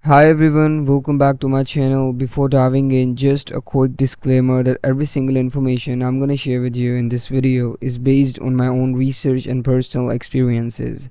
Hi everyone, welcome back to my channel. Before diving in, just a quick disclaimer that every single information I'm gonna share with you in this video is based on my own research and personal experiences.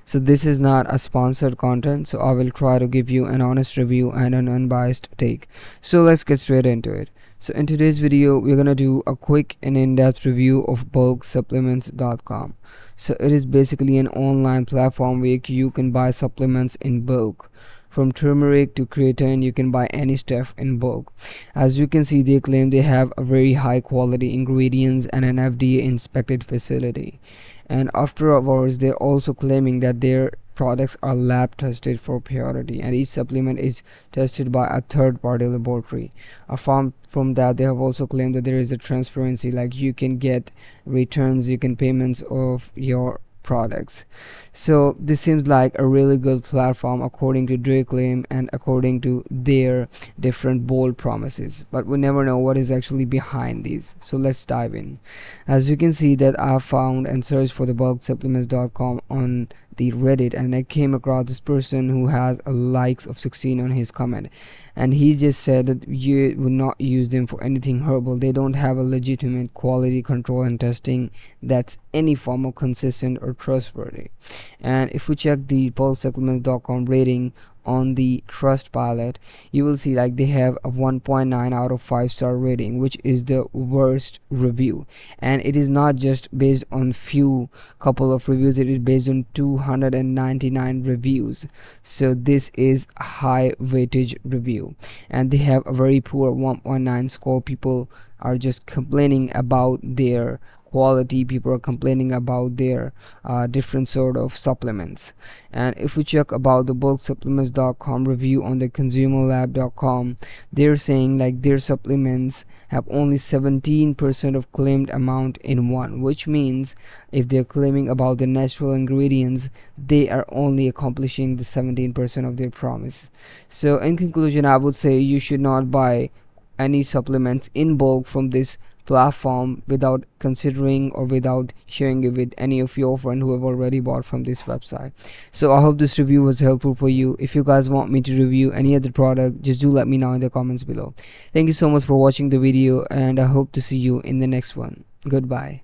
So this is not a sponsored content, so I will try to give you an honest review and an unbiased take. So let's get straight into it. So in today's video, we're gonna do a quick and in-depth review of bulksupplements.com. So it is basically an online platform where you can buy supplements in bulk. From turmeric to creatine, you can buy any stuff in bulk. As you can see, they claim they have a very high quality ingredients and an FDA inspected facility. And after hours, they're also claiming that their products are lab tested for purity, and each supplement is tested by a third party laboratory. From that, they have also claimed that there is a transparency, like you can get returns, you can payments of your products. So this seems like a really good platform according to their claim and according to their different bold promises, but we never know what is actually behind these. So let's dive in. As you can see that I found and searched for the bulksupplements.com on the Reddit, and I came across this person who has a likes of 16 on his comment, and he just said that you would not use them for anything herbal. They don't have a legitimate quality control and testing that's any form of consistent or trustworthy. And if we check the bulksupplements.com rating on the Trustpilot, you will see like they have a 1.9 out of 5-star rating, which is the worst review. And it is not just based on few couple of reviews, it is based on 299 reviews. So this is a high weightage review, and they have a very poor 1.9 score. People are just complaining about their quality. People are complaining about their different sort of supplements. And if we check about the bulksupplements.com review on the consumerlab.com, they're saying like their supplements have only 17% of claimed amount in one, which means if they're claiming about the natural ingredients, they are only accomplishing the 17% of their promise. So in conclusion, I would say you should not buy any supplements in bulk from this platform without considering or without sharing it with any of your friends who have already bought from this website. So I hope this review was helpful for you. If you guys want me to review any other product, just do let me know in the comments below. Thank you so much for watching the video, and I hope to see you in the next one. Goodbye.